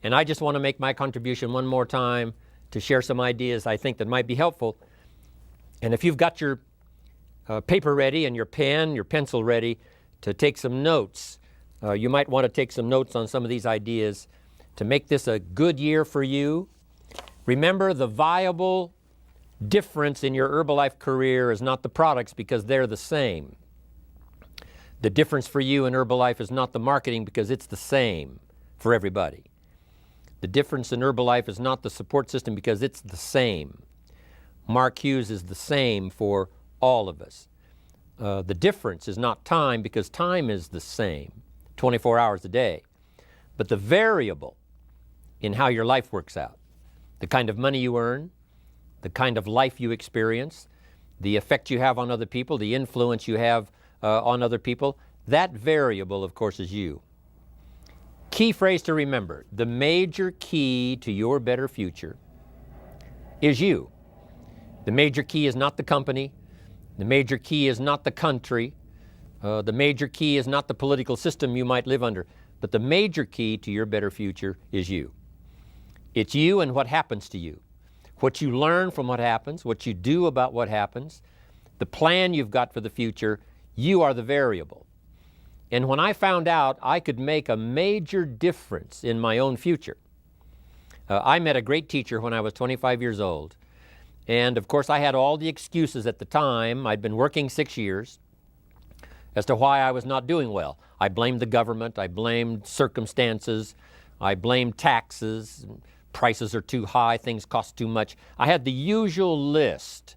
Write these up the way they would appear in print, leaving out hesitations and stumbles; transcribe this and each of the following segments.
And I just want to make my contribution one more time to share some ideas I think that might be helpful. And if you've got your paper ready and your pen, your pencil ready to take some notes, you might want to take some notes on some of these ideas to make this a good year for you. Remember, the viable difference in your Herbalife career is not the products, because they're the same. The difference for you in Herbalife is not the marketing, because it's the same for everybody. The difference in Herbalife is not the support system, because it's the same. Mark Hughes is the same for all of us. The difference is not time, because time is the same, 24 hours a day. But the variable in how your life works out, the kind of money you earn, the kind of life you experience, the effect you have on other people, the influence you have on other people, that variable, of course, is you. Key phrase to remember: the major key to your better future is you. The major key is not the company. The major key is not the country. The major key is not the political system you might live under. But the major key to your better future is you. It's you and what happens to you. What you learn from what happens, what you do about what happens, the plan you've got for the future, you are the variable. And when I found out I could make a major difference in my own future, I met a great teacher when I was 25 years old. And of course I had all the excuses at the time. I'd been working 6 years as to why I was not doing well. I blamed the government, I blamed circumstances, I blamed taxes, prices are too high, things cost too much. I had the usual list.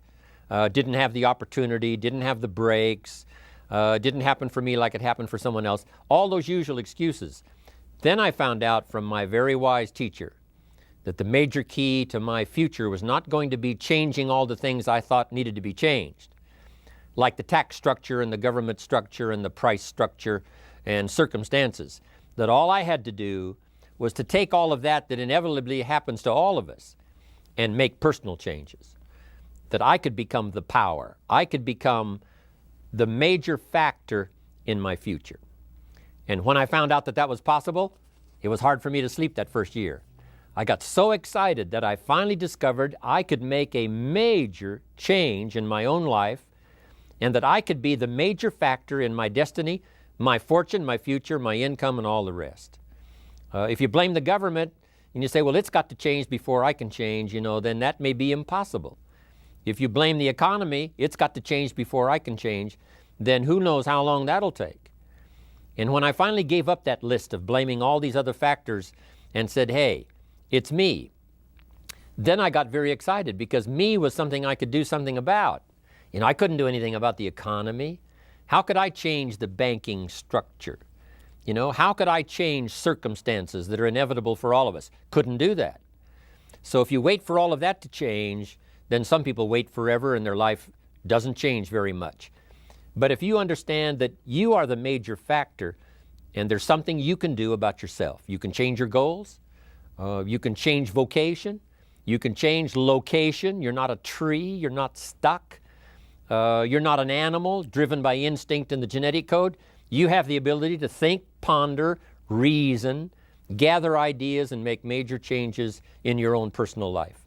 Didn't have the opportunity, didn't have the breaks, didn't happen for me like it happened for someone else. All those usual excuses. Then I found out from my very wise teacher that the major key to my future was not going to be changing all the things I thought needed to be changed, like the tax structure and the government structure and the price structure and circumstances. That all I had to do was to take all of that inevitably happens to all of us and make personal changes. That I could become the power. I could become the major factor in my future. And when I found out that that was possible, it was hard for me to sleep that first year. I got so excited that I finally discovered I could make a major change in my own life, and that I could be the major factor in my destiny, my fortune, my future, my income, and all the rest. If you blame the government and you say, well, it's got to change before I can change, then that may be impossible. If you blame the economy, it's got to change before I can change, then who knows how long that'll take. And when I finally gave up that list of blaming all these other factors and said, hey, it's me, then I got very excited, because me was something I could do something about. I couldn't do anything about the economy. How could I change the banking structure? How could I change circumstances that are inevitable for all of us? Couldn't do that. So if you wait for all of that to change, then some people wait forever and their life doesn't change very much. But if you understand that you are the major factor and there's something you can do about yourself, you can change your goals, you can change vocation, you can change location. You're not a tree, you're not stuck, you're not an animal driven by instinct and the genetic code. You have the ability to think, ponder, reason, gather ideas, and make major changes in your own personal life.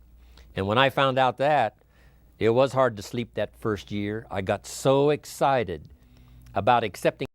And when I found out that, it was hard to sleep that first year. I got so excited about accepting